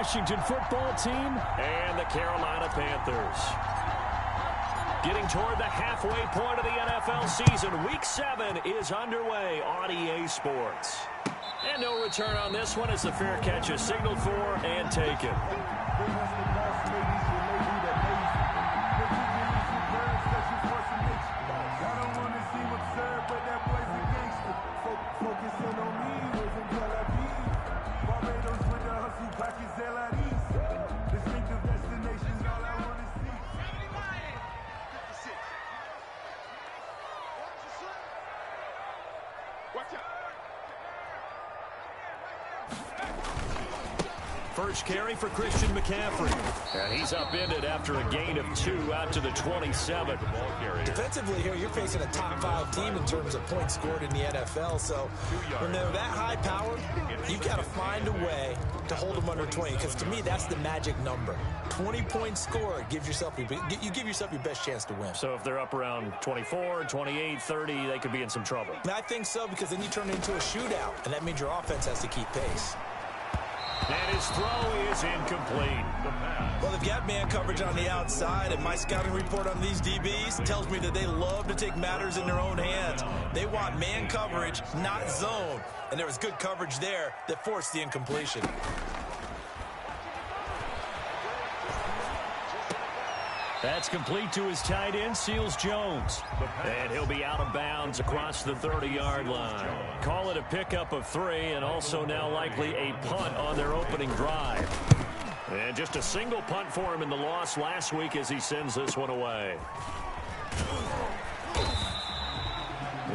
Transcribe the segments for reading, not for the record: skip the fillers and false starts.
Washington football team and the Carolina Panthers. Getting toward the halfway point of the NFL season, Week 7 is underway on EA Sports. And no return on this one as the fair catch is signaled for and taken. First carry for Christian McCaffrey. And he's upended after a gain of 2 out to the 27. Defensively here, you're facing a top 5 team in terms of points scored in the NFL. So when they're that high powered, you've got to find a way to hold them under 20. Because to me, that's the magic number. 20 points scored gives yourself you give yourself your best chance to win. So if they're up around 24, 28, 30, they could be in some trouble. And I think so, because then you turn it into a shootout, and that means your offense has to keep pace. And his throw is incomplete. Well, they've got man coverage on the outside, and my scouting report on these DBs tells me that they love to take matters in their own hands. They want man coverage, not zone. And there was good coverage there that forced the incompletion. That's complete to his tight end, Seals Jones. And he'll be out of bounds across the 30-yard line. Call it a pickup of 3, and also now likely a punt on their opening drive. And just a single punt for him in the loss last week as he sends this one away.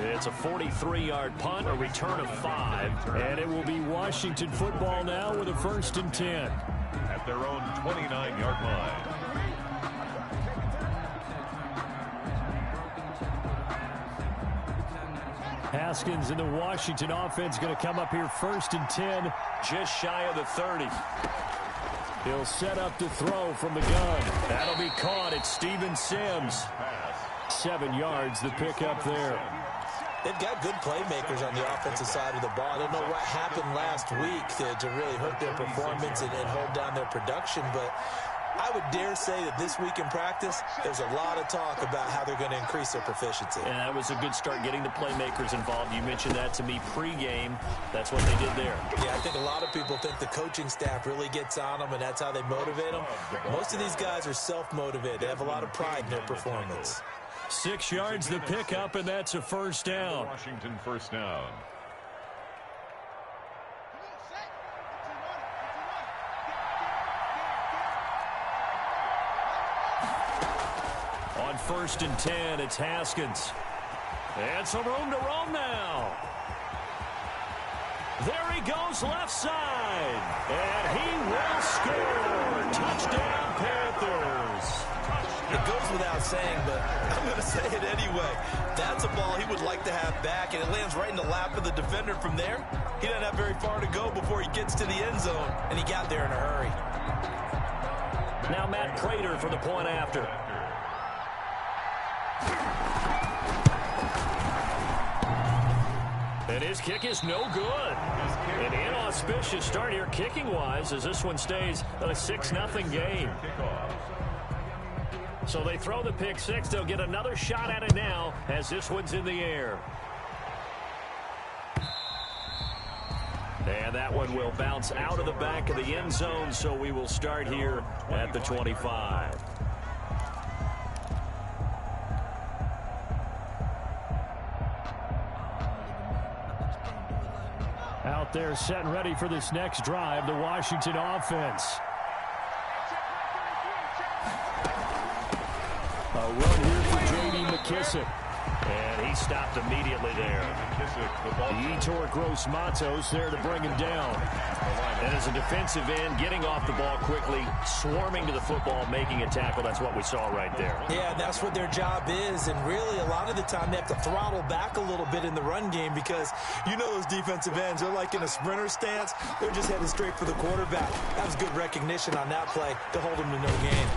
It's a 43-yard punt, a return of 5. And it will be Washington football now with a 1st and 10. At their own 29-yard line. Haskins and the Washington offense going to come up here 1st and 10, just shy of the 30. He'll set up to throw from the gun. That'll be caught. It's Steven Sims. 7 yards, the pickup there. They've got good playmakers on the offensive side of the ball. I don't know what happened last week to really hurt their performance and hold down their production, but I would dare say that this week in practice, there's a lot of talk about how they're going to increase their proficiency. And that was a good start, getting the playmakers involved. You mentioned that to me pregame. That's what they did there. Yeah, I think a lot of people think the coaching staff really gets on them, and that's how they motivate them. Most of these guys are self-motivated. They have a lot of pride in their performance. 6 yards, the pickup, and that's a 1st down. Washington 1st down. On 1st and 10, it's Haskins. And some room to roam now. There he goes, left side. And he will score. Touchdown, Panthers. It goes without saying, but I'm going to say it anyway. That's a ball he would like to have back, and it lands right in the lap of the defender from there. He doesn't have very far to go before he gets to the end zone, and he got there in a hurry. Now Matt Prater for the point after. And his kick is no good. An inauspicious start here kicking-wise as this one stays a 6-0 game. So they throw the pick 6. They'll get another shot at it now as this one's in the air. And that one will bounce out of the back of the end zone, so we will start here at the 25. Out there set and ready for this next drive, the Washington offense. A run here for J.D. McKissick. And he stopped immediately there. The e4tech's Gross Matos there to bring him down. And as a defensive end, getting off the ball quickly, swarming to the football, making a tackle. That's what we saw right there. Yeah, that's what their job is. And really, a lot of the time, they have to throttle back a little bit in the run game because you know those defensive ends, they're like in a sprinter stance. They're just headed straight for the quarterback. That was good recognition on that play to hold him to no gain.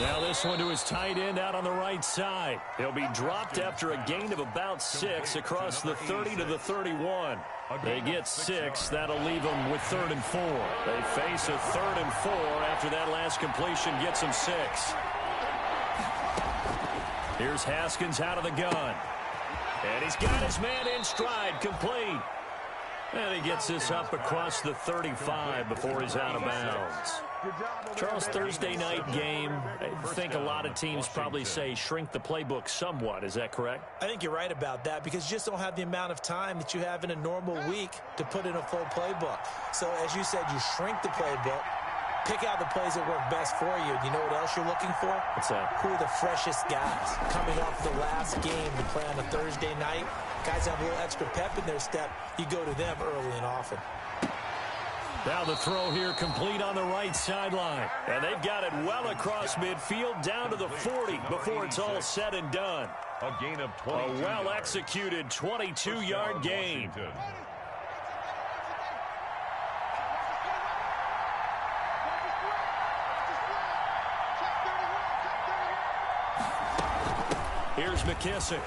Now this one to his tight end out on the right side. He'll be dropped after a gain of about 6 across the 30 to the 31. They get 6. That'll leave them with 3rd and 4. They face a 3rd and 4 after that last completion gets them 6. Here's Haskins out of the gun. And he's got his man in stride, complete. And he gets this up across the 35 before he's out of bounds. Charles, Thursday night game, I think a lot of teams probably say shrink the playbook somewhat. Is that correct? I think you're right about that because you just don't have the amount of time that you have in a normal week to put in a full playbook. So, as you said, you shrink the playbook, pick out the plays that work best for you. You know what else you're looking for? What's that? Who are the freshest guys coming off the last game to play on a Thursday night? Guys have a little extra pep in their step. You go to them early and often. Now the throw here complete on the right sideline. And they've got it well across midfield down to the 40 before it's all said and done. A gain of 22 A well-executed 22-yard gain. Here's McKissick.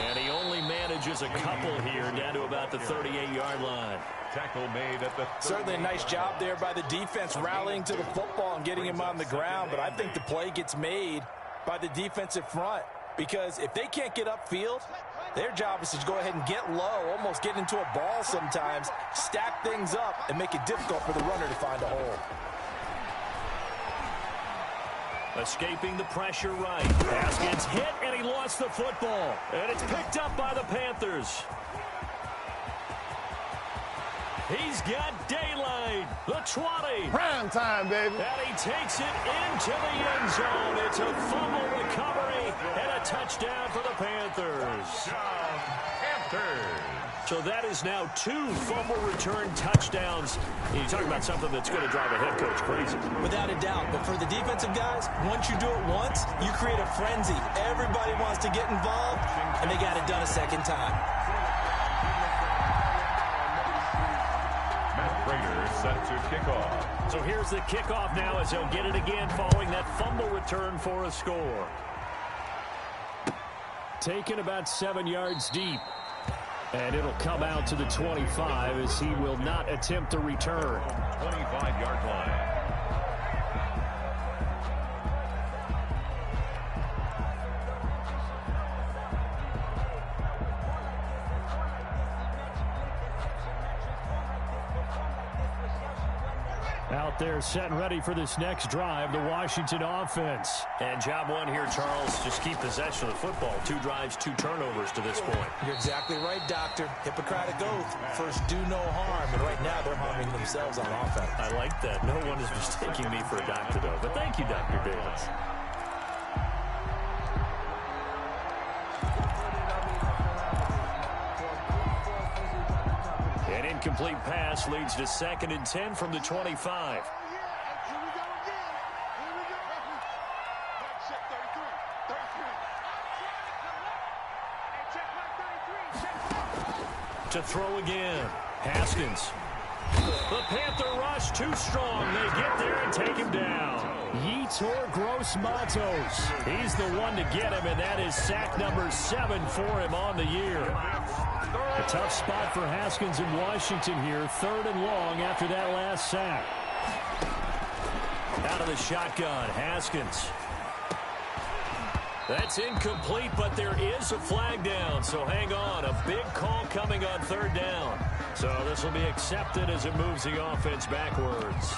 And he only manages a couple here down to about the 38-yard line. Tackle made at the 38. Certainly a nice job there by the defense rallying to the football and getting him on the ground. But I think the play gets made by the defensive front because if they can't get upfield, their job is to go ahead and get low, almost get into a ball sometimes, stack things up, and make it difficult for the runner to find a hole. Escaping the pressure right. Haskins hit, and he lost the football. And it's picked up by the Panthers. He's got daylight. The 20. Prime time, baby. And he takes it into the end zone. It's a fumble recovery and a touchdown for the Panthers. Panthers. So that is now 2 fumble return touchdowns. You talk about something that's going to drive a head coach crazy. Without a doubt. But for the defensive guys, once you do it once, you create a frenzy. Everybody wants to get involved, and they got it done a second time. Set to kick off. So here's the kickoff now as they'll get it again following that fumble return for a score. Taken about 7 yards deep. And it'll come out to the 25 as he will not attempt a return. 25-yard line. Out there set and ready for this next drive, the Washington offense. And job one here, Charles, just keep possession of the football. 2 drives, 2 turnovers to this point. You're exactly right, Doctor. Hippocratic oath. First, do no harm. And right now, they're harming themselves on offense. I like that. No one is mistaking me for a doctor, though. But thank you, Dr. Davis. An incomplete pass leads to 2nd and 10 from the 25. To throw again. Haskins. The Panther rush too strong. They get there and take him down. Yetur Gross-Matos. He's the one to get him, and that is sack number 7 for him on the year. A tough spot for Haskins in Washington here. 3rd and long after that last sack. Out of the shotgun, Haskins. That's incomplete, but there is a flag down, so hang on. A big call coming on 3rd down. So this will be accepted as it moves the offense backwards.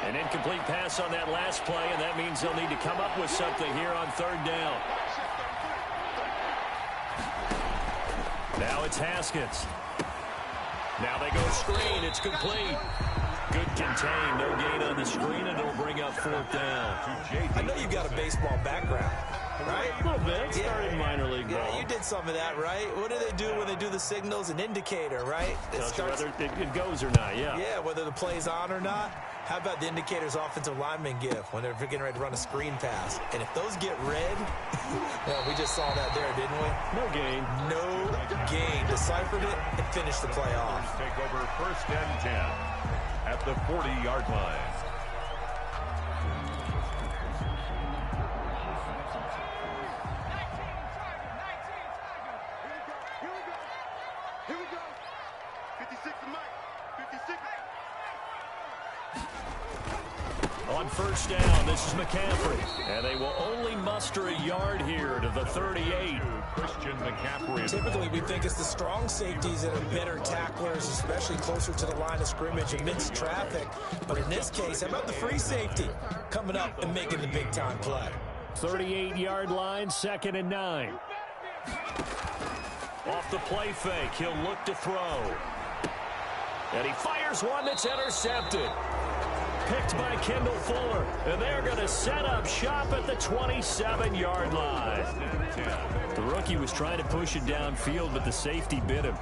An incomplete pass on that last play, and that means they'll need to come up with something here on 3rd down. Now it's Haskins. Now they go screen. It's complete. Good contain. No gain on the screen, and it'll bring up 4th down. I know you've got a baseball background, right? A little bit. Started minor league ball. Yeah, you did some of that, right? What do they do when they do the signals? An indicator, right? Tells you whether it goes or not, yeah. Yeah, whether the play's on or not. How about the indicators offensive linemen give when they're getting ready to run a screen pass? And if those get red, well, we just saw that there, didn't we? No gain. No gain. Deciphered it and finished the play off. Take over 1st and 10 at the 40-yard line. On 1st down, this is McCaffrey. And they will only muster a yard here to the 38. Christian McCaffrey. Typically, we think it's the strong safeties that are better tacklers, especially closer to the line of scrimmage amidst traffic. But in this case, how about the free safety coming up and making the big-time play? 38-yard line, 2nd and 9. Off the play fake, he'll look to throw. And he fires one that's intercepted. Picked by Kendall Fuller. And they're going to set up shop at the 27-yard line. The rookie was trying to push it downfield, but the safety bit him.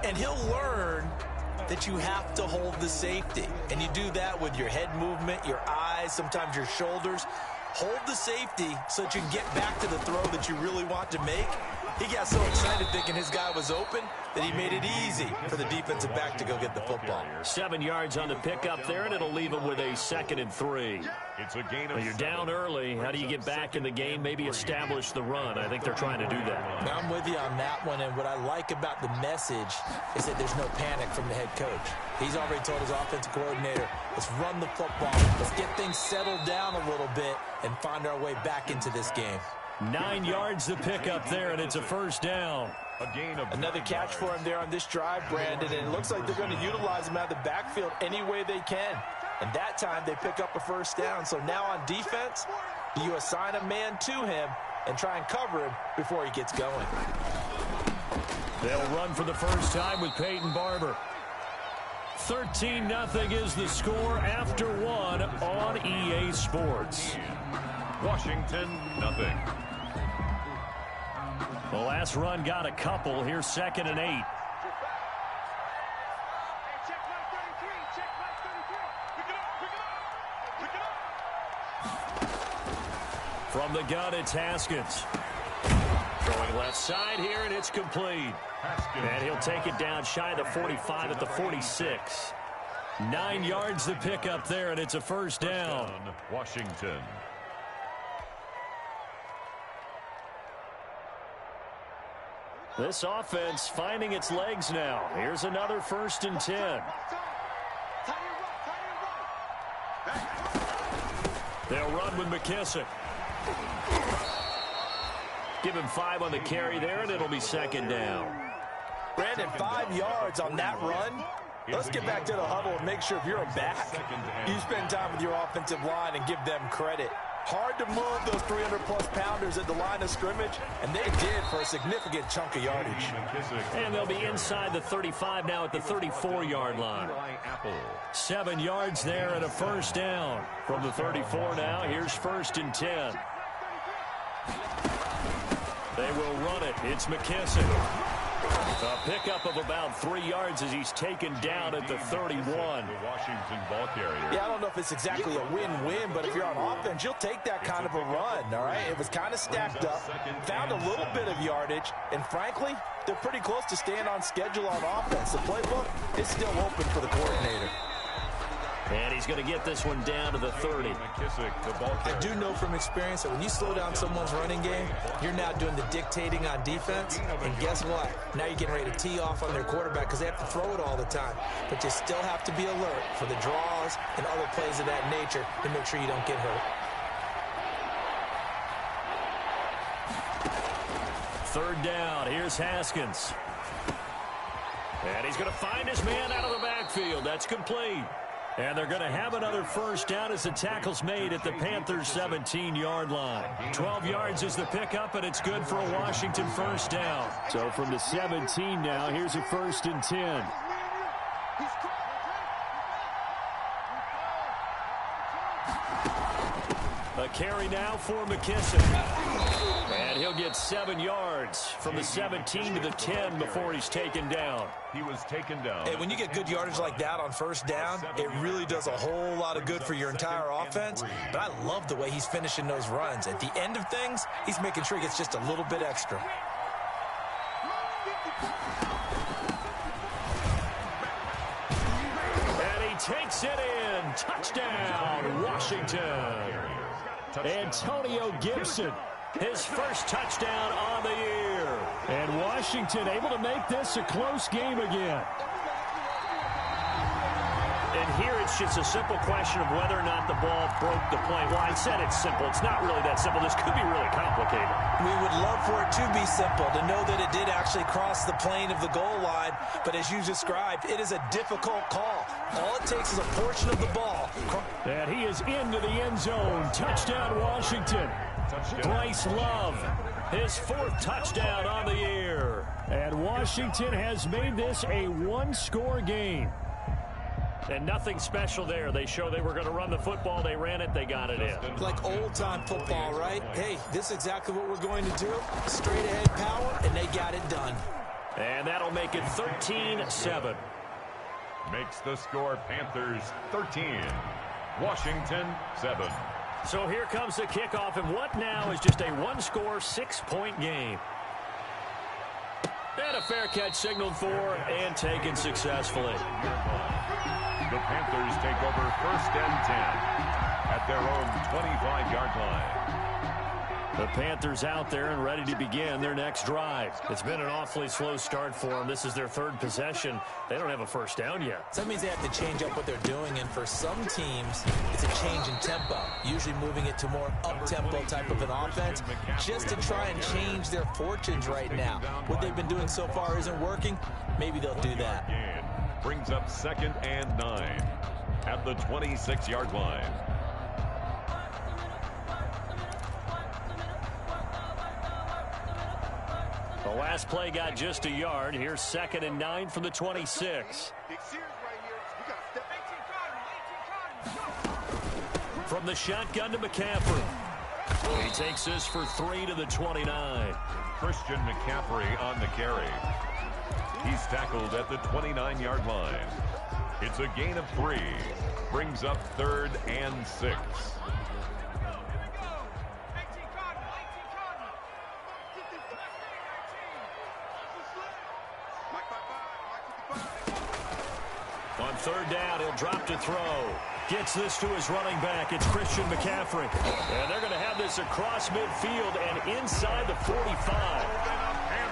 And he'll learn that you have to hold the safety. And you do that with your head movement, your eyes, sometimes your shoulders. Hold the safety so that you can get back to the throw that you really want to make. He got so excited thinking his guy was open that he made it easy for the defensive back to go get the football. 7 yards on the pickup there, and it'll leave him with a 2nd and 3. It's a gain of Well, you're down early. How do you get back in the game, maybe establish the run? I think they're trying to do that. Now, I'm with you on that one, and what I like about the message is that there's no panic from the head coach. He's already told his offensive coordinator, let's run the football, let's get things settled down a little bit and find our way back into this game. 9 yards the pickup there, and it's a 1st down. a gain of Another catch for him there on this drive, Brandon, and it looks like they're going to utilize him out of the backfield any way they can. And that time they pick up a 1st down. So now on defense, do you assign a man to him and try and cover him before he gets going? They'll run for the first time with Peyton Barber. 13-0 is the score after 1 on EA Sports. Washington, nothing. The last run got a couple. Here's 2nd and 8. From the gun, it's Haskins. Throwing left side here, and it's complete. And he'll take it down shy of the 45 at the 46. 9 yards the pickup there, and it's a 1st down. Washington. This offense finding its legs now. Here's another 1st and 10. They'll run with McKissick. Give him 5 on the carry there, and it'll be 2nd down. Brandon, 5 yards on that run. Let's get back to the huddle and make sure if you're a back, you spend time with your offensive line and give them credit. Hard to move those 300-plus pounders at the line of scrimmage, and they did for a significant chunk of yardage. And they'll be inside the 35 now at the 34-yard line. 7 yards there and a 1st down. From the 34 now, here's 1st and 10. They will run it. It's McKissick. A pickup of about 3 yards as he's taken down at the 31. The Washington ball carrier. Yeah, I don't know if it's exactly a win-win, but if you're on offense, you'll take that kind of a run, all right? It was kind of stacked up, found a little bit of yardage, and frankly, they're pretty close to staying on schedule on offense. The playbook is still open for the coordinator. And he's going to get this one down to the 30. I do know from experience that when you slow down someone's running game, you're now doing the dictating on defense. And guess what? Now you're getting ready to tee off on their quarterback because they have to throw it all the time. But you still have to be alert for the draws and other plays of that nature to make sure you don't get hurt. 3rd down. Here's Haskins. And he's going to find his man out of the backfield. That's complete. And they're going to have another 1st down as the tackle's made at the Panthers' 17-yard line. 12 yards is the pickup, and it's good for a Washington 1st down. So from the 17 now, here's a 1st and 10. A carry now for McKissick. And he'll get 7 yards from the 17 to the 10 before he's taken down. He was taken down. Hey, when you get good yardage like that on first down, it really does a whole lot of good for your entire offense. But I love the way he's finishing those runs. At the end of things, he's making sure he gets just a little bit extra. And he takes it in. Touchdown, Washington. Antonio Gibson, his first touchdown on the year. And Washington able to make this a close game again. And here it's just a simple question of whether or not the ball broke the play. Well, I said it's simple. It's not really that simple. This could be really complicated. We would love for it to be simple, to know that it did actually cross the plane of the goal line. But as you described, it is a difficult call. All it takes is a portion of the ball. And he is into the end zone. Touchdown, Washington. Bryce Love, his 4th touchdown on the year. And Washington has made this a one-score game. And nothing special there. They show they were going to run the football. They ran it. They got it in. Like old-time football, right? Hey, this is exactly what we're going to do. Straight-ahead power, and they got it done. And that'll make it 13-7. Makes the score Panthers 13. Washington 7. So here comes the kickoff, and what now is just a one-score, 6-point game. And a fair catch signaled for and taken successfully. The Panthers take over 1st and 10 at their own 25-yard line. The Panthers out there and ready to begin their next drive. It's been an awfully slow start for them. This is their 3rd possession. They don't have a first down yet. So that means they have to change up what they're doing, and for some teams, it's a change in tempo, usually moving it to more up-tempo type of an offense, just to try and change their fortunes right now. What they've been doing so far isn't working. Maybe they'll do that. Brings up 2nd and 9 at the 26-yard line. The last play got just a yard. Here's 2nd and 9 from the 26. From the shotgun to McCaffrey. He takes this for 3 to the 29. Christian McCaffrey on the carry. He's tackled at the 29-yard line. It's a gain of 3. Brings up 3rd and 6. On 3rd down, he'll drop to throw. Gets this to his running back. It's Christian McCaffrey. And they're going to have this across midfield and inside the 45.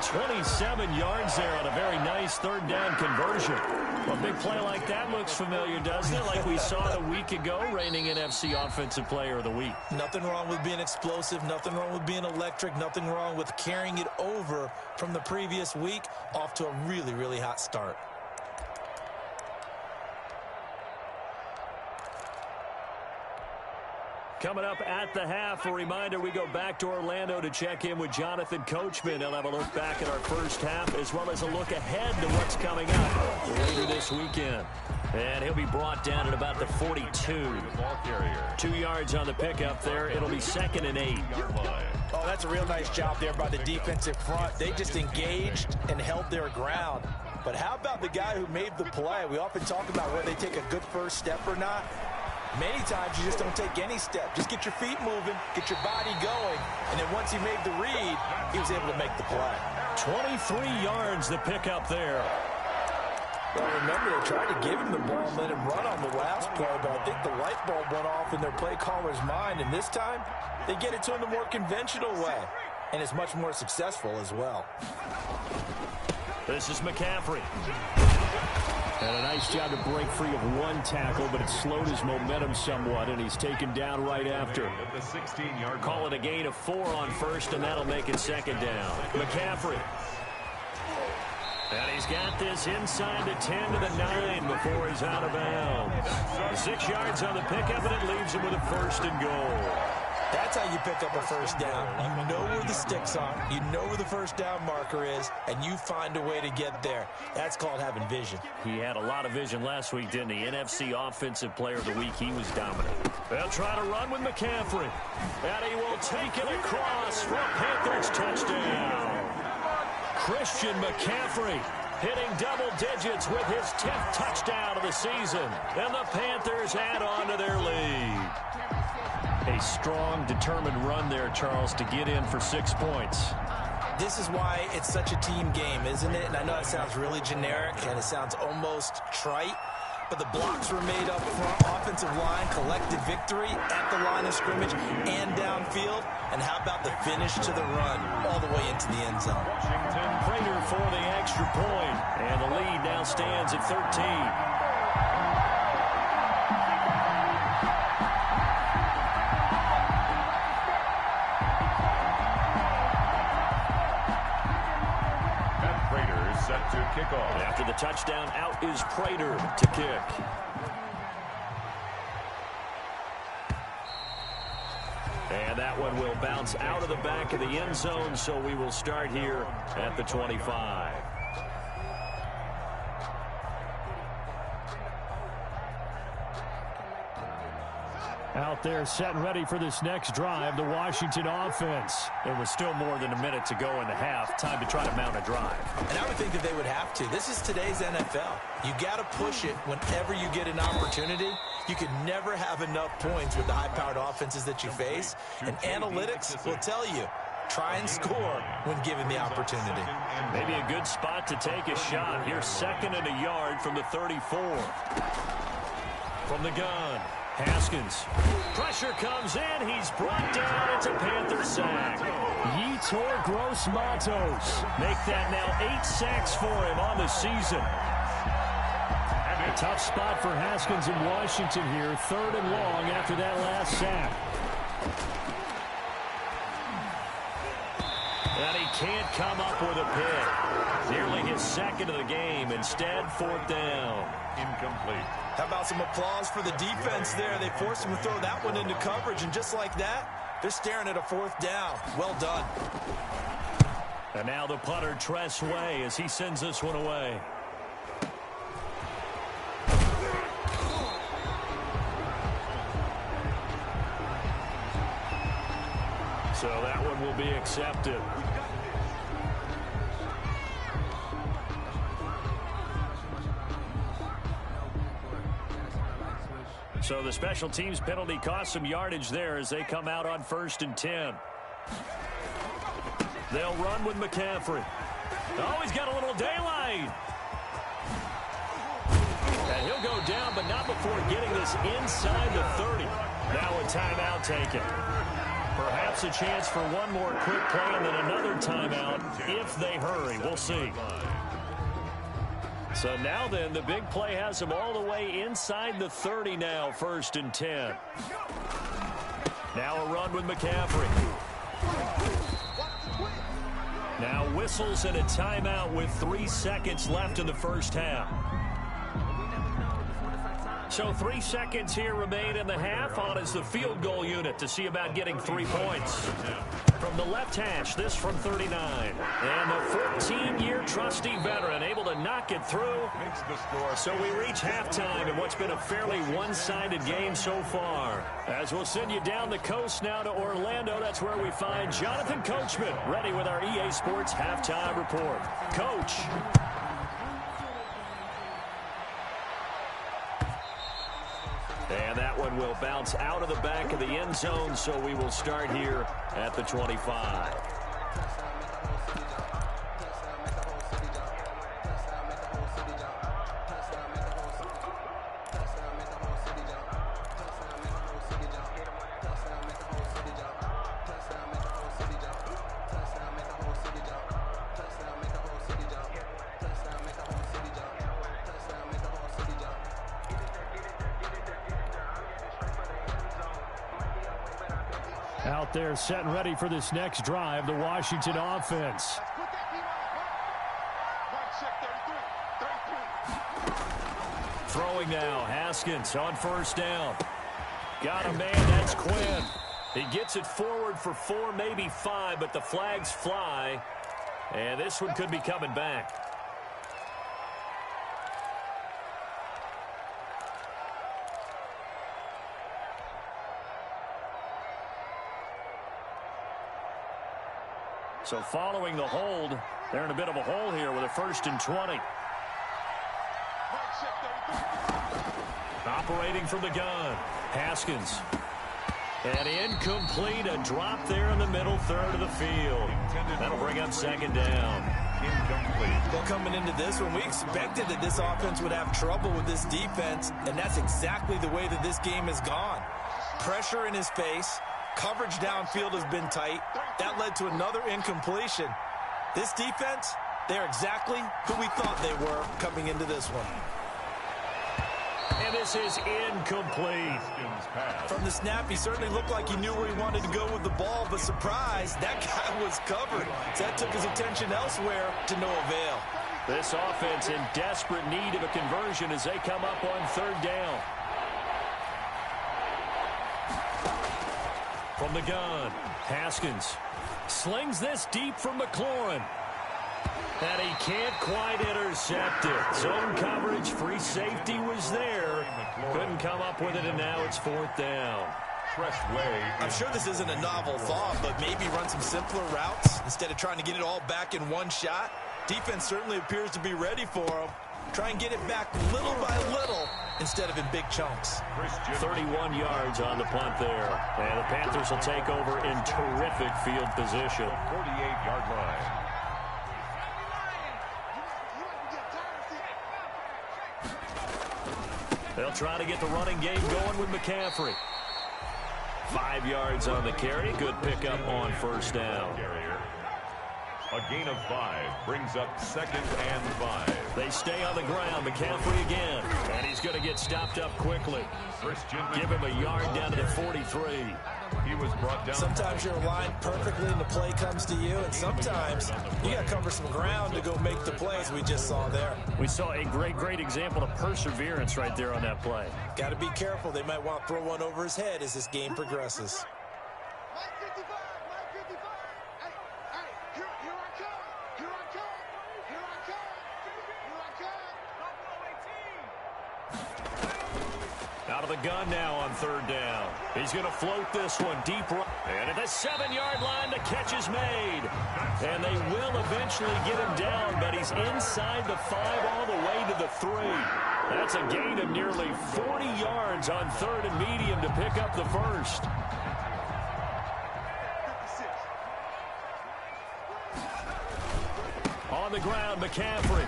27 yards there on a very nice 3rd down conversion. A big play like that looks familiar, doesn't it? Like we saw it a week ago, reigning NFC Offensive Player of the Week. Nothing wrong with being explosive. Nothing wrong with being electric. Nothing wrong with carrying it over from the previous week off to a really, really hot start. Coming up at the half, a reminder, we go back to Orlando to check in with Jonathan Coachman. He'll have a look back at our first half as well as a look ahead to what's coming up later this weekend. And he'll be brought down at about the 42. 2 yards on the pickup there. It'll be 2nd and 8. Oh, that's a real nice job there by the defensive front. They just engaged and held their ground. But how about the guy who made the play? We often talk about whether they take a good first step or not. Many times you just don't take any step. Just get your feet moving, get your body going, and then once he made the read, he was able to make the play. 23 yards the pickup there. Well, remember, they tried to give him the ball and let him run on the last play, but I think the light bulb went off in their play caller's mind, and this time they get it to him the more conventional way, and it's much more successful as well. This is McCaffrey. And a nice job to break free of one tackle, but it slowed his momentum somewhat, and he's taken down right after. Call it a gain of 4 on first, and that'll make it 2nd down. McCaffrey. And he's got this inside the 10 to the 9 before he's out of bounds. 6 yards on the pickup, and it leaves him with a 1st and goal. That's how you pick up a first down. You know where the sticks are, you know where the first down marker is, and you find a way to get there. That's called having vision. He had a lot of vision last week, didn't he? NFC Offensive Player of the Week, he was dominant. They'll try to run with McCaffrey. And he will take it across for a Panthers touchdown. Christian McCaffrey hitting double digits with his 10th touchdown of the season. And the Panthers add on to their lead. A strong, determined run there, Charles, to get in for 6 points. This is why it's such a team game, isn't it? And I know it sounds really generic and it sounds almost trite, but the blocks were made up front. Offensive line collected victory at the line of scrimmage and downfield. And how about the finish to the run all the way into the end zone? Prater for the extra point, and the lead now stands at 13. Set to kick off. After the touchdown, out is Prater to kick. And that one will bounce out of the back of the end zone, so we will start here at the 25. Out there set and ready for this next drive, the Washington offense. There was still more than a minute to go in the half. Time to try to mount a drive. And I would think that they would have to. This is today's NFL. You got to push it whenever you get an opportunity. You can never have enough points with the high-powered offenses that you face. And analytics will tell you, try and score when given the opportunity. Maybe a good spot to take a shot. Here's 2nd and a yard from the 34. From the gun. Haskins. Pressure comes in. He's brought down. It's a Panther sack. e4tech's make that now 8 sacks for him on the season. And a tough spot for Haskins in Washington here. 3rd and long after that last sack. And he can't come up with a pick. Nearly his 2nd of the game. Instead, 4th down. Incomplete. How about some applause for the defense there? They forced him to throw that one into coverage, and just like that, they're staring at a 4th down. Well done. And now the punter, Tress Way, as he sends this one away. So that one will be accepted. So the special teams penalty cost some yardage there as they come out on 1st and 10. They'll run with McCaffrey. Oh, he's got a little daylight. And he'll go down, but not before getting this inside the 30. Now a timeout taken. Perhaps a chance for one more quick play and then another timeout if they hurry. We'll see. So now then, the big play has him all the way inside the 30 now, 1st and 10. Now a run with McCaffrey. Now whistles and a timeout with 3 seconds left in the first half. So 3 seconds here remain in the half. On is the field goal unit to see about getting 3 points. From the left hash, this from 39. And the 14-year trusty veteran able to knock it through. So we reach halftime in what's been a fairly one-sided game so far. As we'll send you down the coast now to Orlando, that's where we find Jonathan Coachman ready with our EA Sports Halftime Report. Coach. And that one will bounce out of the back of the end zone, so we will start here at the 25. Out there set and ready for this next drive, the Washington offense. Throwing now, Haskins on 1st down. Got a man, that's Quinn. He gets it forward for 4, maybe 5, but the flags fly. And this one could be coming back. So following the hold, they're in a bit of a hole here with a 1st and 20. Operating from the gun, Haskins. And incomplete, a drop there in the middle third of the field. That'll bring up 2nd down. Incomplete. Well, coming into this one, we expected that this offense would have trouble with this defense, and that's exactly the way that this game has gone. Pressure in his face, coverage downfield has been tight. That led to another incompletion. This defense, they're exactly who we thought they were coming into this one. And this is incomplete. From the snap, he certainly looked like he knew where he wanted to go with the ball, but surprise, that guy was covered. So that took his attention elsewhere to no avail. This offense in desperate need of a conversion as they come up on 3rd down. From the gun, Haskins slings this deep from McLaurin. And he can't quite intercept it. Zone coverage, free safety was there. Couldn't come up with it, and now it's 4th down. I'm sure this isn't a novel thought, but maybe run some simpler routes instead of trying to get it all back in one shot. Defense certainly appears to be ready for him. Try and get it back little by little instead of in big chunks. 31 yards on the punt there. And the Panthers will take over in terrific field position. 48-yard line. They'll try to get the running game going with McCaffrey. 5 yards on the carry. Good pickup on 1st down. A gain of 5 brings up 2nd and 5. They stay on the ground. McCaffrey again. And he's going to get stopped up quickly. Give him a yard down to the 43. He was brought down. Sometimes you're aligned perfectly and the play comes to you, and sometimes you got to cover some ground to go make the plays we just saw there. We saw a great example of perseverance right there on that play. Got to be careful. They might want to throw one over his head as this game progresses. Out of the gun now on 3rd down. He's going to float this one deep right. And at the 7-yard line, the catch is made. And they will eventually get him down, but he's inside the 5 all the way to the 3. That's a gain of nearly 40 yards on 3rd and medium to pick up the 1st. On the ground, McCaffrey.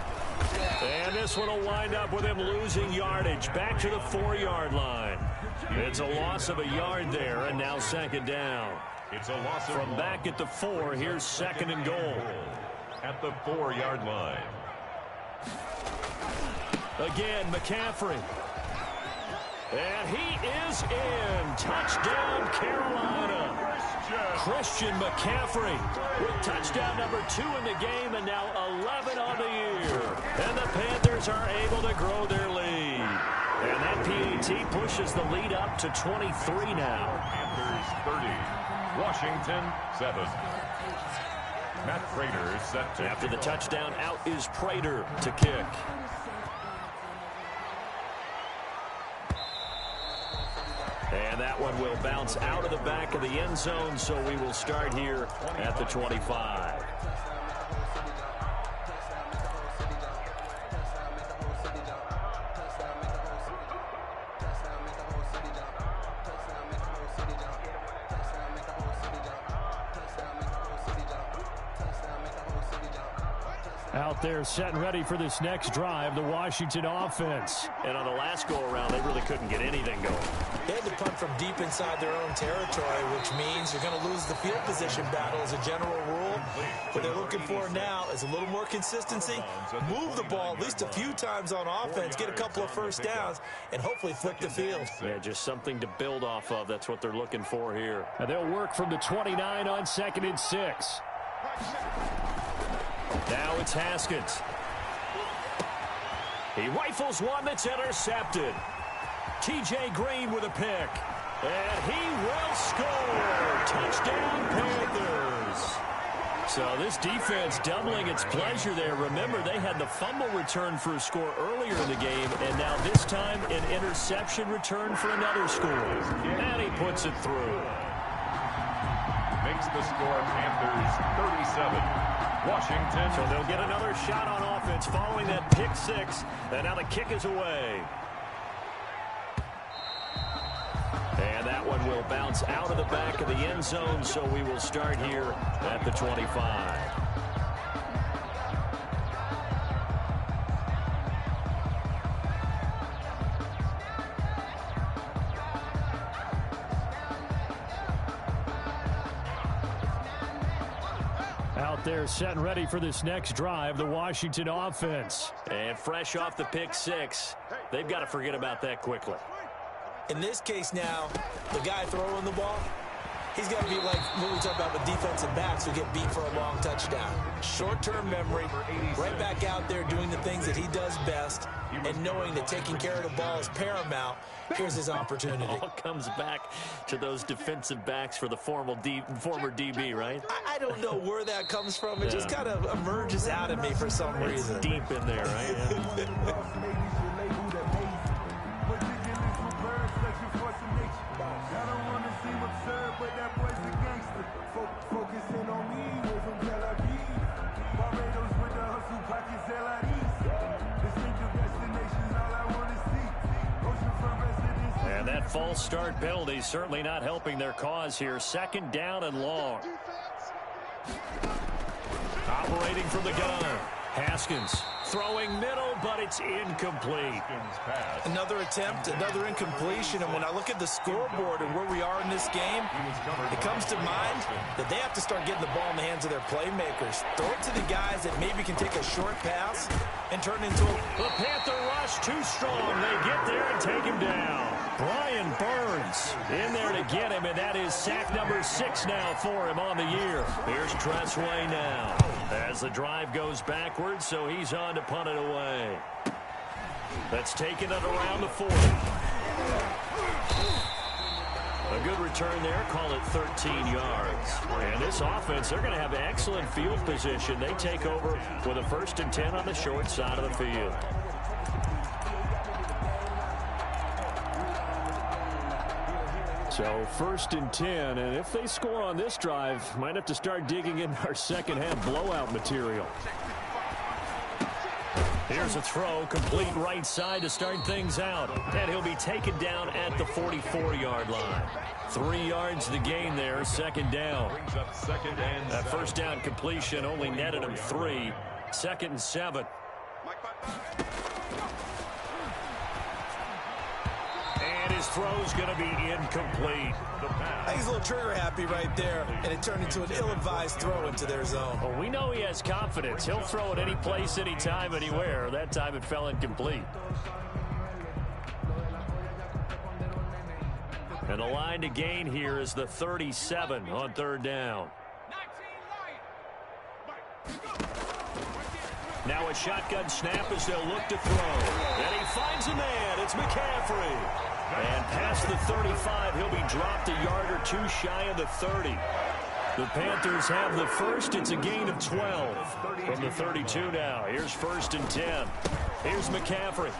And this one will wind up with him losing yardage back to the 4-yard line. It's a loss of a yard there, and now 2nd down. It's a loss from back at the 4. Here's 2nd and goal. At the 4-yard line. Again, McCaffrey. And he is in. Touchdown, Carolina. Christian McCaffrey with touchdown number 2 in the game, and now 11 on the year. And the Panthers are able to grow their lead. And that PAT pushes the lead up to 23 now. Panthers 30, Washington 7. Matt Prater is set to. After the touchdown, out is Prater to kick. And that one will bounce out of the back of the end zone, so we will start here at the 25. Out there setting ready for this next drive, the Washington offense. And on the last go-around, they really couldn't get anything going. They had to punt from deep inside their own territory, which means you're going to lose the field position battle as a general rule. What they're looking for now is a little more consistency, move the ball at least a few times on offense, get a couple of 1st downs, and hopefully flip the field. Yeah, just something to build off of. That's what they're looking for here. And they'll work from the 29 on 2nd and 6. Now it's Haskins. He rifles one that's intercepted. T.J. Green with a pick. And he will score. Touchdown, Panthers. So this defense doubling its pleasure there. Remember, they had the fumble return for a score earlier in the game, and now this time an interception return for another score. And he puts it through. Makes the score Panthers 37. Washington. So they'll get another shot on offense following that pick six. And now the kick is away. And that one will bounce out of the back of the end zone, so we will start here at the 25. Out there set and ready for this next drive, the Washington offense. And fresh off the pick six, they've got to forget about that quickly. In this case now, the guy throwing the ball, he's got to be like what we talk about with defensive backs who get beat for a long touchdown. Short-term memory, right back out there doing the things that he does best, and knowing that taking care of the ball is paramount. Here's his opportunity. All comes back to those defensive backs for the former DB, right? I don't know where that comes from. It just kind of emerges out of me for some reason. It's deep in there, right? Yeah. And that false start penalty certainly not helping their cause here. Second down and long. Operating from the gun. Haskins throwing middle, but it's incomplete. Another attempt, another incompletion, and when I look at the scoreboard and where we are in this game, it comes to mind that they have to start getting the ball in the hands of their playmakers. Throw it to the guys that maybe can take a short pass and turn into a... The Panther rush too strong. They get there and take him down. Brian Burns in there to get him, and that is sack number 6 now for him on the year. Here's Tressway now as the drive goes backwards, so he's on to punt it away. That's taken it around the 40. A good return there, call it 13 yards. And this offense, they're going to have excellent field position. They take over with a 1st and 10 on the short side of the field. So 1st and 10, and if they score on this drive, might have to start digging in our second half blowout material. Here's a throw, complete right side to start things out. And he'll be taken down at the 44-yard line. 3 yards to gain there, second down. That first down completion only netted him 3. 2nd and 7. And his throw's going to be incomplete. He's a little trigger happy right there, and it turned into an ill-advised throw into their zone. Well, we know he has confidence. He'll throw it any place, anytime, anywhere. That time it fell incomplete. And the line to gain here is the 37 on 3rd down. Now a shotgun snap as they'll look to throw. And he finds a man. It's McCaffrey. And past the 35, he'll be dropped a yard or 2 shy of the 30. The Panthers have the first. It's a gain of 12 from the 32 now. Here's 1st and 10. Here's McCaffrey.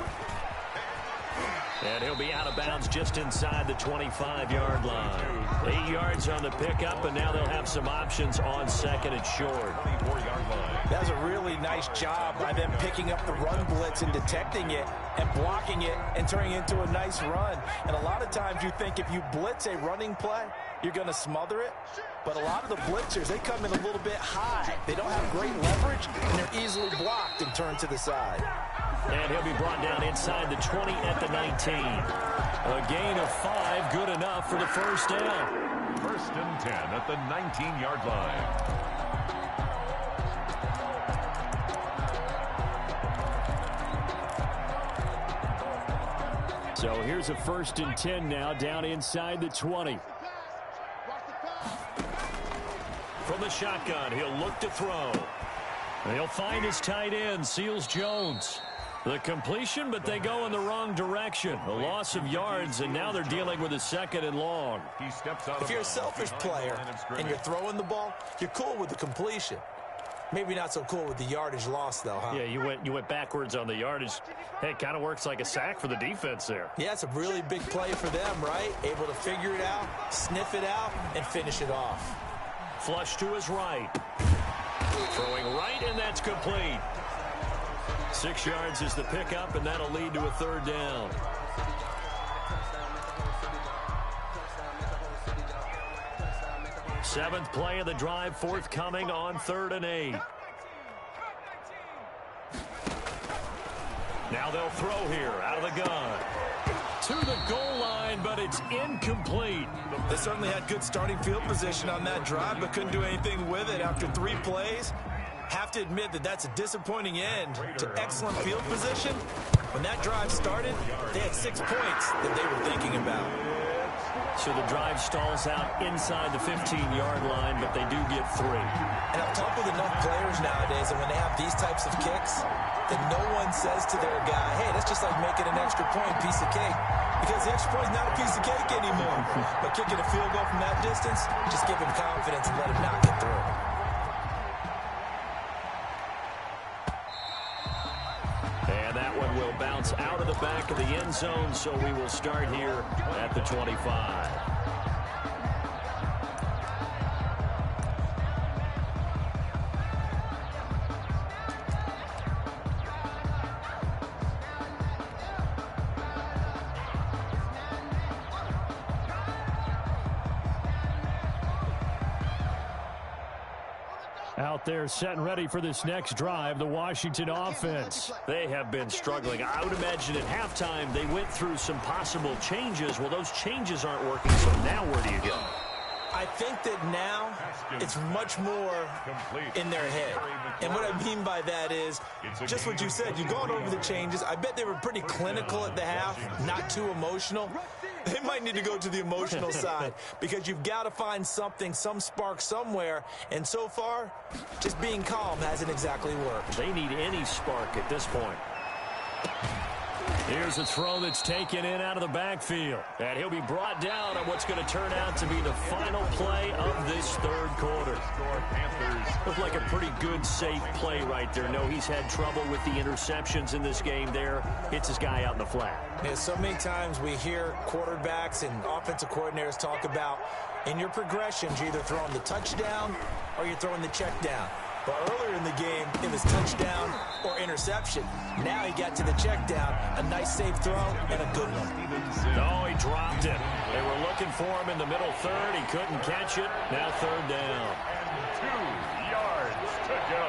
And he'll be out of bounds just inside the 25-yard line. 8 yards on the pickup, and now they'll have some options on 2nd and short. 24-yard line. That's a really nice job by them picking up the run blitz and detecting it and blocking it and turning it into a nice run. And a lot of times you think if you blitz a running play, you're going to smother it. But a lot of the blitzers, they come in a little bit high. They don't have great leverage, and they're easily blocked and turned to the side. And he'll be brought down inside the 20 at the 19. A gain of 5, good enough for the first down. 1st and 10 at the 19-yard line. So here's a 1st and 10 now down inside the 20. From the shotgun, he'll look to throw. He'll find his tight end, Seals Jones. The completion, but they go in the wrong direction. A loss of yards, and now they're dealing with a 2nd and long. He steps out If you're a selfish player and you're throwing the ball, you're cool with the completion. Maybe not so cool with the yardage loss, though, huh? Yeah, you went backwards on the yardage. Hey, it kind of works like a sack for the defense there. Yeah, it's a really big play for them, right? Able to figure it out, sniff it out, and finish it off. Flush to his right. Throwing right, and that's complete. 6 yards is the pickup, and that'll lead to a 3rd down. Seventh play of the drive, forthcoming on 3rd and 8. Now they'll throw here out of the gun. To the goal line, but it's incomplete. They certainly had good starting field position on that drive, but couldn't do anything with it after 3 plays. Have to admit that that's a disappointing end to excellent field position. When that drive started, they had 6 points that they were thinking about. So the drive stalls out inside the 15-yard line, but they do get 3. And I've talked with enough players nowadays, and when they have these types of kicks, then no one says to their guy, hey, that's just like making an extra point piece of cake. Because the extra point is not a piece of cake anymore. But kicking a field goal from that distance, just give him confidence and let him knock it through. And that one will bounce out of the back of the end zone, so we will start here at the 25. Out there set and ready for this next drive, the Washington offense. They have been struggling. I would imagine at halftime they went through some possible changes. Well, those changes aren't working, so now where do you go? I think that now it's much more in their head. And what I mean by that is just what you said. You've gone over the changes. I bet they were pretty clinical at the half, not too emotional. They might need to go to the emotional side because you've got to find something, some spark somewhere. And so far, just being calm hasn't exactly worked. They need any spark at this point. Here's a throw that's taken in out of the backfield. And he'll be brought down on what's going to turn out to be the final play of this 3rd quarter. Looked like a pretty good, safe play right there. No, he's had trouble with the interceptions in this game there. Hits his guy out in the flat. Yeah, so many times we hear quarterbacks and offensive coordinators talk about in your progressions, you're either throwing the touchdown or you're throwing the check down. But earlier in the game, it was touchdown or interception. Now he got to the check down. A nice safe throw and a good one. No, he dropped it. They were looking for him in the middle 3rd. He couldn't catch it. Now 3rd down. 2 yards to go.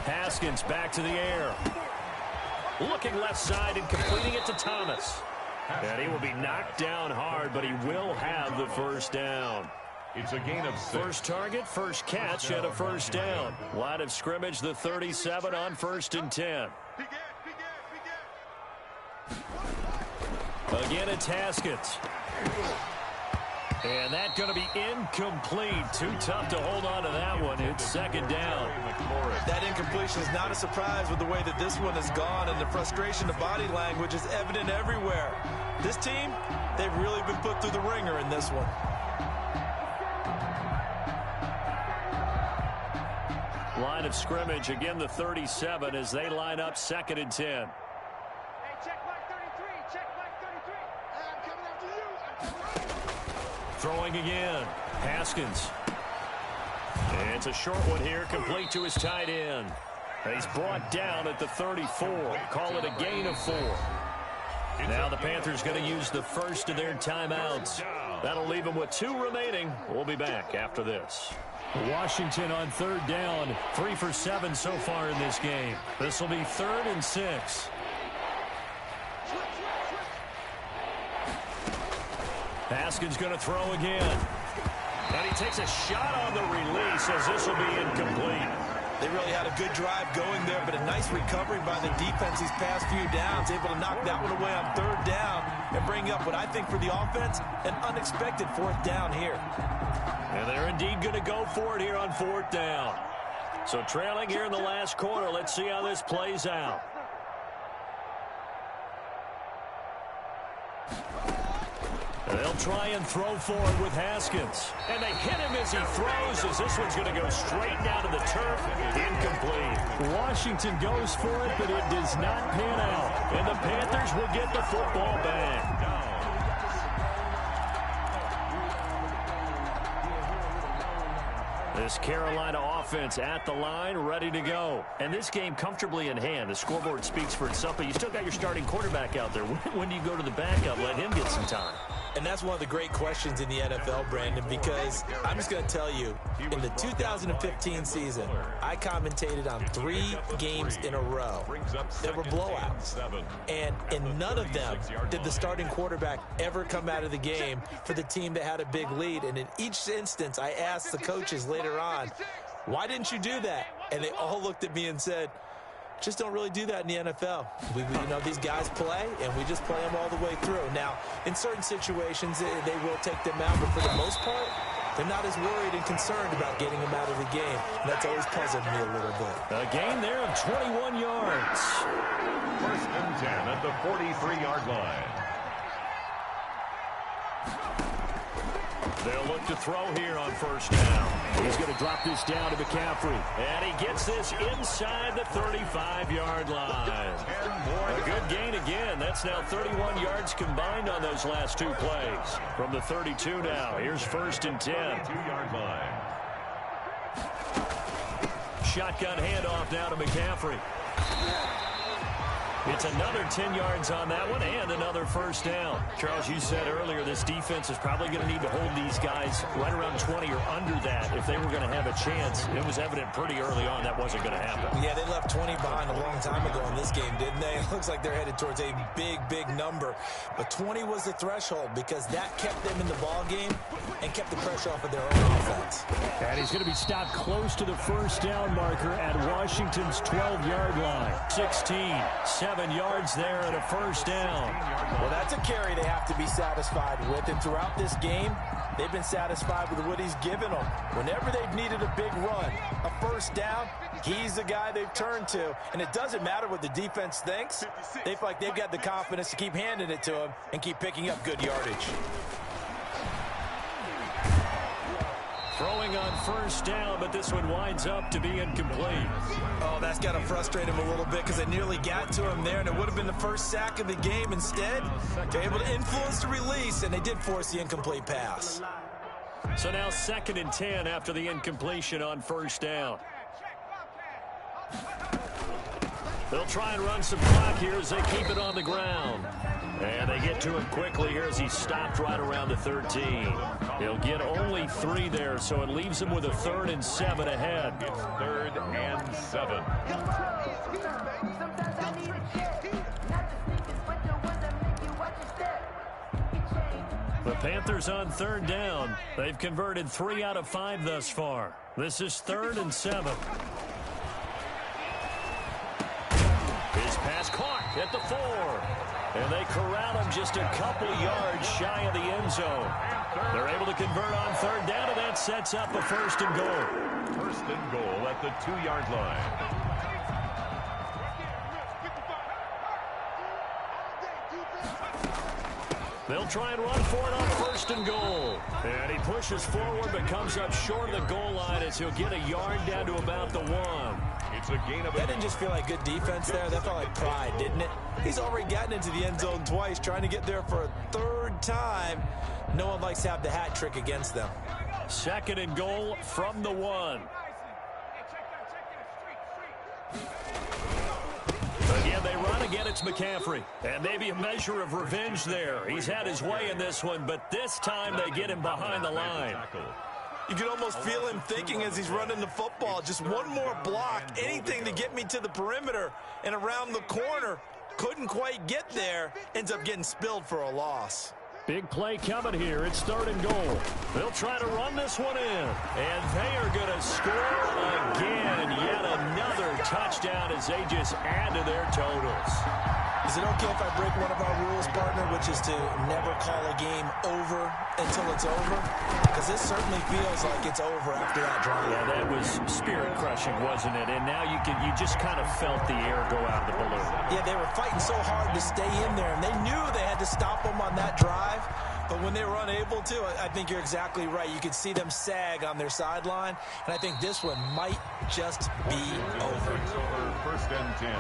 Haskins back to the air. Looking left side and completing it to Thomas. And he will be knocked down hard, but he will have the 1st down. It's a gain of 6. First target, first catch, and a 1st down. Line of scrimmage, the 37 on 1st and 10. Again, it's Haskins. And that's going to be incomplete. Too tough to hold on to that one. It's 2nd down. That incompletion is not a surprise with the way that this one has gone, and the frustration of body language is evident everywhere. This team, they've really been put through the ringer in this one. Line of scrimmage, again the 37 as they line up 2nd and 10. Hey, check mark 33, check mark 33. I'm coming after you. Throwing again, Haskins. It's a short one here, complete to his tight end. He's brought down at the 34. Call it a gain of 4. Now the Panthers going to use the first of their timeouts. That'll leave them with 2 remaining. We'll be back after this. Washington on 3rd down, 3 for 7 so far in this game. This will be 3rd and 6. Haskins going to throw again. And he takes a shot on the release as this will be incomplete. They really had a good drive going there, but a nice recovery by the defense these past few downs. Able to knock that one away on 3rd down and bring up what I think for the offense, an unexpected 4th down here. And they're indeed going to go for it here on 4th down. So trailing here in the last quarter. Let's see how this plays out. They'll try and throw forward with Haskins. And they hit him as he throws, as this one's going to go straight down to the turf. Incomplete. Washington goes for it, but it does not pan out. And the Panthers will get the football back. This Carolina offense at the line, ready to go. And this game comfortably in hand. The scoreboard speaks for itself, but you still got your starting quarterback out there. When do you go to the backup, let him get some time? And that's one of the great questions in the NFL, Brandon, because I'm just going to tell you, in the 2015 season, I commentated on 3 games in a row. There were blowouts. And in none of them did the starting quarterback ever come out of the game for the team that had a big lead. And in each instance, I asked the coaches later on, why didn't you do that? And they all looked at me and said, just don't really do that in the NFL. We these guys play, and we just play them all the way through. Now, in certain situations, they will take them out, but for the most part, they're not as worried and concerned about getting them out of the game. And that's always puzzled me a little bit. A gain there of 21 yards. First and 10 at the 43-yard line. They'll look to throw here on first down. He's going to drop this down to McCaffrey. And he gets this inside the 35-yard line. A good gain again. That's now 31 yards combined on those last 2 plays. From the 32 now, here's first and 10. 2-yard line. Shotgun handoff now to McCaffrey. It's another 10 yards on that one and another first down. Charles, you said earlier this defense is probably going to need to hold these guys right around 20 or under that if they were going to have a chance. It was evident pretty early on that wasn't going to happen. Yeah, they left 20 behind a long time ago in this game, didn't they? It looks like they're headed towards a big, big number. But 20 was the threshold because that kept them in the ball game and kept the pressure off of their own offense. And he's going to be stopped close to the first down marker at Washington's 12-yard line. 7 yards there and a first down. Well, that's a carry they have to be satisfied with. And throughout this game, they've been satisfied with what he's given them. Whenever they've needed a big run, a first down, he's the guy they've turned to. And it doesn't matter what the defense thinks. They feel like they've got the confidence to keep handing it to him and keep picking up good yardage. Throwing on first down, but this one winds up to be incomplete. Oh, that's got to frustrate him a little bit because they nearly got to him there, and it would have been the first sack of the game. Instead, they're able to influence the release, and they did force the incomplete pass. So now 2nd and 10 after the incompletion on first down. They'll try and run some clock here as they keep it on the ground. And they get to him quickly here as he's stopped right around the 13. He'll get only 3 there, so it leaves him with a 3rd and 7 ahead. It's 3rd and 7. The Panthers on 3rd down. They've converted 3 out of 5 thus far. This is 3rd and 7. His pass caught at the 4. And they corral him just a couple yards shy of the end zone. They're able to convert on 3rd down, and that sets up a 1st and goal. 1st and goal at the 2-yard line. They'll try and run for it on 1st and goal. And he pushes forward but comes up short of the goal line as he'll get a yard down to about the 1. It's a gain of... That didn't just feel like good defense there. That felt like pride, didn't it? He's already gotten into the end zone twice, trying to get there for a 3rd time. No one likes to have the hat trick against them. 2nd and goal from the 1. Again, they run. Again, it's McCaffrey. And maybe a measure of revenge there. He's had his way in this one, but this time they get him behind the line. You can almost feel him thinking as he's running the football. Just one more block, anything to get me to the perimeter and around the corner. Couldn't quite get there. Ends up getting spilled for a loss. Big play coming here. It's 3rd and goal. They'll try to run this one in. And they are going to score again. Yet another touchdown as they just add to their totals. Is it okay if I break one of our rules, partner, which is to never call a game over until it's over? Because this certainly feels like it's over after that drive. Yeah, that was spirit-crushing, wasn't it? And now you just kind of felt the air go out of the balloon. Yeah, they were fighting so hard to stay in there, and they knew they had to stop them on that drive. But when they were unable to, I think you're exactly right. You could see them sag on their sideline, and I think this one might just be over. It's over 1st and 10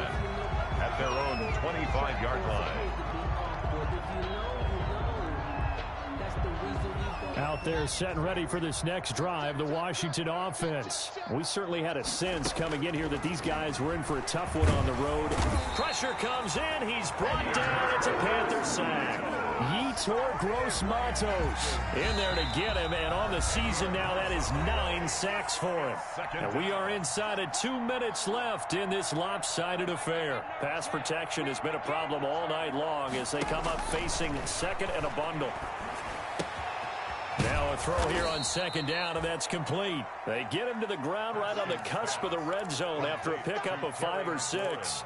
at their own 25-yard line. Out there set and ready for this next drive, the Washington offense. We certainly had a sense coming in here that these guys were in for a tough one on the road. Pressure comes in. He's brought down. It's a Panther sack. e4tech's in there to get him, and on the season now, that is 9 sacks for him. And we are inside of 2 minutes left in this lopsided affair. Pass protection has been a problem all night long as they come up facing second and a bundle. Now a throw here on second down, and that's complete. They get him to the ground right on the cusp of the red zone after a pickup of 5 or 6.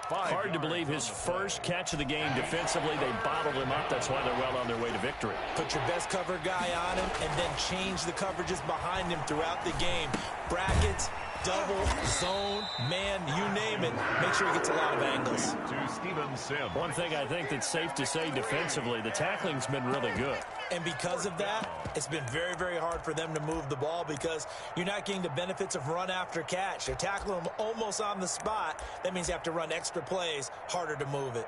Hard to believe his first catch of the game defensively. They bottled him up. That's why they're well on their way to victory. Put your best cover guy on him and then change the coverages behind him throughout the game. Brackets, double, zone, man, you name it. Make sure he gets a lot of angles. To Steven Sims. One thing I think that's safe to say defensively, the tackling's been really good. And because of that, it's been very, very hard for them to move the ball because you're not getting the benefits of run after catch. They're tackling them almost on the spot. That means you have to run extra plays, harder to move it.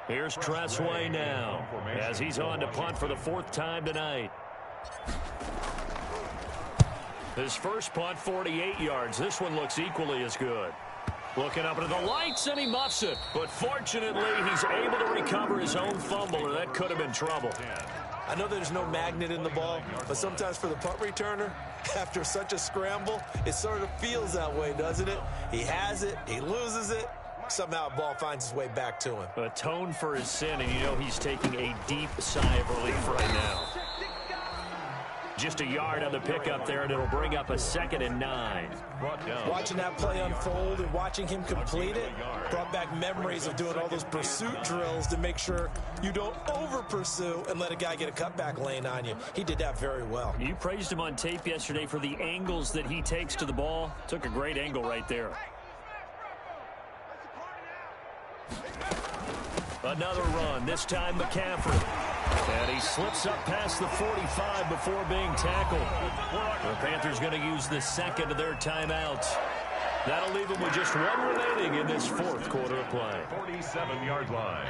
Here's Tressway now as he's on to punt for the 4th time tonight. His first punt, 48 yards. This one looks equally as good. Looking up into the lights, and he muffs it. But fortunately, he's able to recover his own fumble, or that could have been trouble. I know there's no magnet in the ball, but sometimes for the punt returner, after such a scramble, it sort of feels that way, doesn't it? He has it, he loses it, somehow the ball finds its way back to him. Atone for his sin, and you know he's taking a deep sigh of relief right now. Just a yard on the pickup there, and it'll bring up a 2nd and 9. Watching that play unfold and watching him complete it brought back memories of doing all those pursuit drills to make sure you don't over-pursue and let a guy get a cutback lane on you. He did that very well. You praised him on tape yesterday for the angles that he takes to the ball. Took a great angle right there. Another run, this time McCaffrey. And he slips up past the 45 before being tackled. The Panthers going to use the 2nd of their timeouts. That'll leave them with just 1 remaining in this 4th quarter of play. 47-yard line.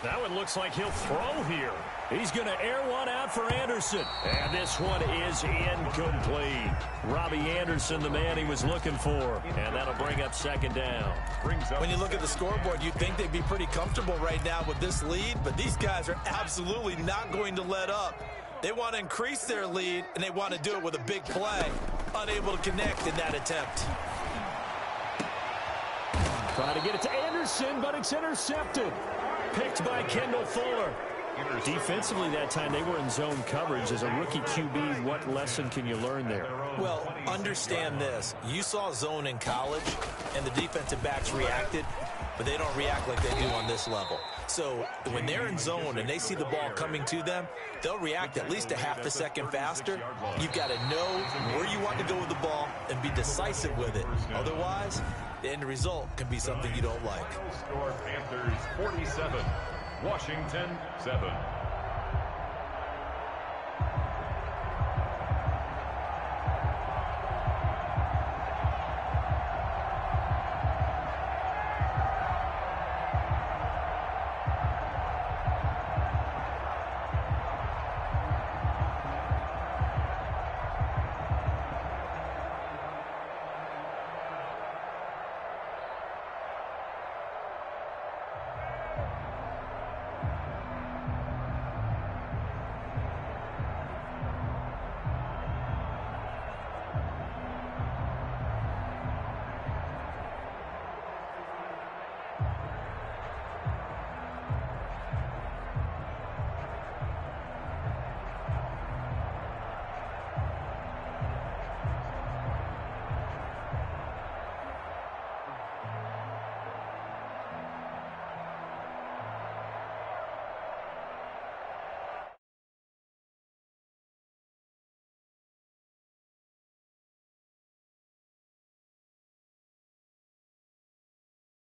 That one looks like he'll throw here. He's going to air one out for Anderson. And this one is incomplete. Robbie Anderson, the man he was looking for. And that'll bring up 2nd down. When you look at the scoreboard, you'd think they'd be pretty comfortable right now with this lead, but these guys are absolutely not going to let up. They want to increase their lead, and they want to do it with a big play. Unable to connect in that attempt. Trying to get it to Anderson, but it's intercepted. Picked by Kendall Fuller. Defensively that time, they were in zone coverage. As a rookie QB, what lesson can you learn there? Well, understand this. You saw zone in college, and the defensive backs reacted, but they don't react like they do on this level. So when they're in zone and they see the ball coming to them, they'll react at least a half a second faster. You've got to know where you want to go with the ball and be decisive with it. Otherwise, the end result can be something you don't like. Score Panthers 47, Washington 7.